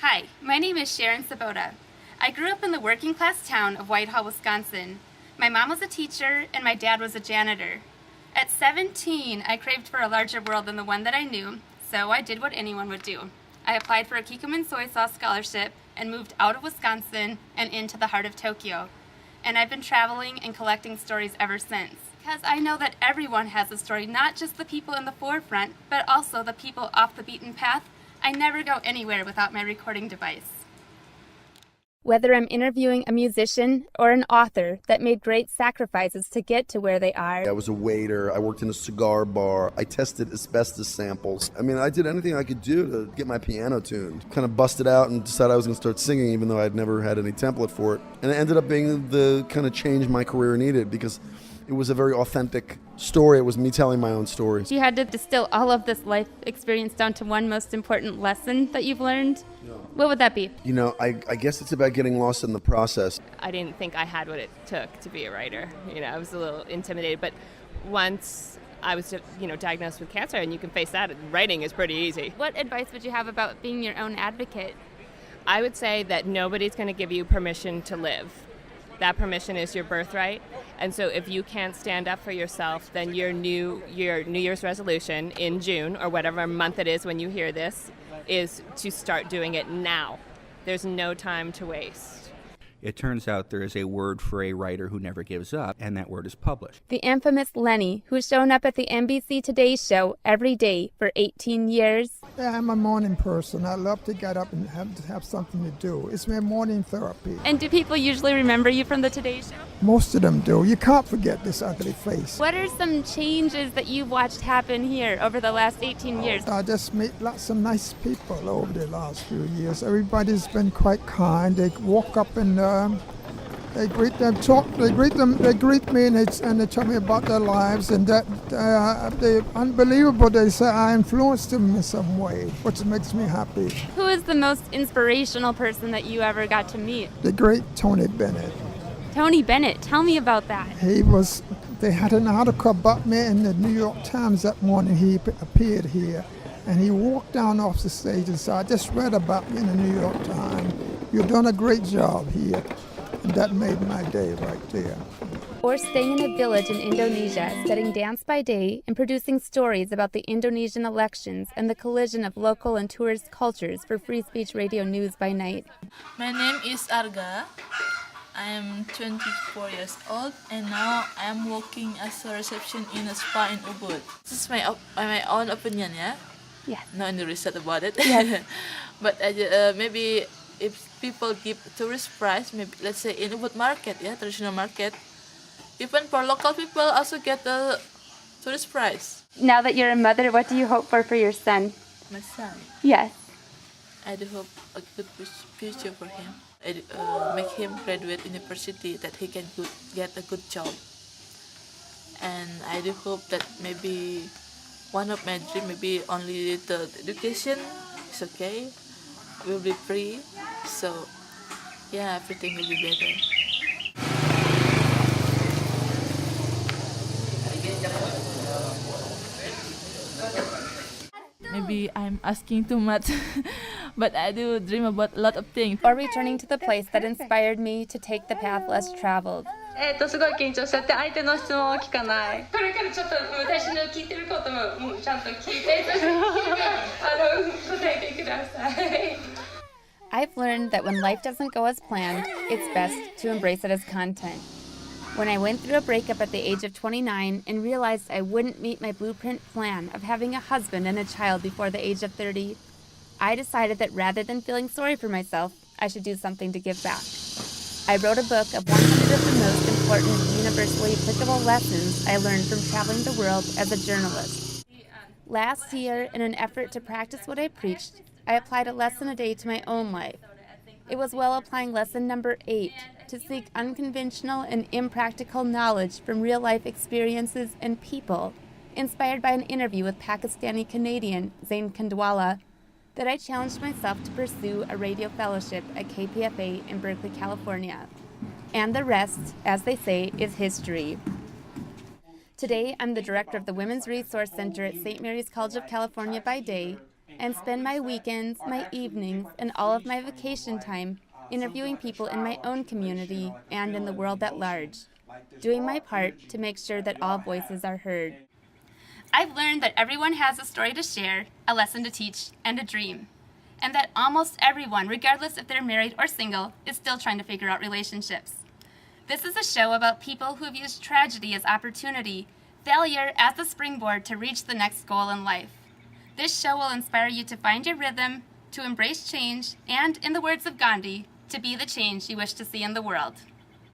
Hi, my name is Sharon Sabota. I grew up in the working class town of Whitehall, Wisconsin. My mom was a teacher and my dad was a janitor. At 17, I craved for a larger world than the one that I knew, so I did what anyone would do. I applied for a Kikkoman soy sauce scholarship and moved out of Wisconsin and into the heart of Tokyo. And I've been traveling and collecting stories ever since. Because I know that everyone has a story, not just the people in the forefront, but also the people off the beaten path. I never go anywhere without my recording device. Whether I'm interviewing a musician or an author that made great sacrifices to get to where they are. I was a waiter. I worked in a cigar bar. I tested asbestos samples. I mean, I did anything I could do to get my piano tuned. Kind of busted out and decided I was going to start singing, even though I'd never had any template for it. And it ended up being the kind of change my career needed, because it was a very authentic story. It was me telling my own story. You had to distill all of this life experience down to one most important lesson that you've learned. Yeah. What would that be? You know, I guess it's about getting lost in the process. I didn't think I had what it took to be a writer. I was a little intimidated, but once I was, diagnosed with cancer, and you can face that, writing is pretty easy. What advice would you have about being your own advocate? I would say that nobody's going to give you permission to live. That permission is your birthright. And so if you can't stand up for yourself, then your New Year's resolution in June, or whatever month it is when you hear this, is to start doing it now. There's no time to waste. It turns out there is a word for a writer who never gives up, and that word is published. The infamous Lenny, who's shown up at the NBC Today show every day for 18 years. Yeah, I'm a morning person. I love to get up and have something to do. It's my morning therapy. And do people usually remember you from the Today Show? Most of them do. You can't forget this ugly face. What are some changes that you've watched happen here over the last 18 years? I just met lots of nice people over the last few years. Everybody's been quite kind. They walk up and they greet me and they tell me about their lives, and that they're unbelievable. They say I influenced them in some way, which makes me happy. Who is the most inspirational person that you ever got to meet? The great Tony Bennett. Tony Bennett, tell me about that. They had an article about me in the New York Times that morning. He appeared here, and he walked down off the stage and said, I just read about you in the New York Times. You've done a great job here. And that made my day right there. Or staying in a village in Indonesia, studying dance by day and producing stories about the Indonesian elections and the collision of local and tourist cultures for Free Speech Radio News by night. My name is Arga. I am 24 years old, and now I am working as a reception in a spa in Ubud. This is my own opinion, yeah? Yes. No any research about it. Yes. But maybe if people give tourist price, maybe let's say in Ubud market, yeah, traditional market, even for local people also get the tourist price. Now that you're a mother, what do you hope for your son? My son, Yes. I do hope a good future for him. Make him graduate university, that he can get a good job. And I do hope that maybe one of my dream, maybe only the education is okay, will be free. So yeah, everything will be better. Maybe I'm asking too much, but I do dream about a lot of things. Or returning to the place that inspired me to take the path less traveled. すごい緊張しちゃって相手の質問を聞かない。これからちょっと私の聞いてることもちゃんと聞いて答えてください。I've learned that when life doesn't go as planned, it's best to embrace it as content. When I went through a breakup at the age of 29 and realized I wouldn't meet my blueprint plan of having a husband and a child before the age of 30, I decided that rather than feeling sorry for myself, I should do something to give back. I wrote a book of 100 of the most important, universally applicable lessons I learned from traveling the world as a journalist. Last year, in an effort to practice what I preached, I applied a lesson a day to my own life. It was while applying lesson number 8, to seek unconventional and impractical knowledge from real-life experiences and people, inspired by an interview with Pakistani-Canadian Zain Khandwala, that I challenged myself to pursue a radio fellowship at KPFA in Berkeley, California. And the rest, as they say, is history. Today, I'm the director of the Women's Resource Center at St. Mary's College of California by day and spend my weekends, my evenings, and all of my vacation time interviewing people in my own community and in the world at large, doing my part to make sure that all voices are heard. I've learned that everyone has a story to share, a lesson to teach, and a dream, and that almost everyone, regardless if they're married or single, is still trying to figure out relationships. This is a show about people who have used tragedy as opportunity, failure as the springboard to reach the next goal in life. This show will inspire you to find your rhythm, to embrace change, and, in the words of Gandhi, to be the change you wish to see in the world.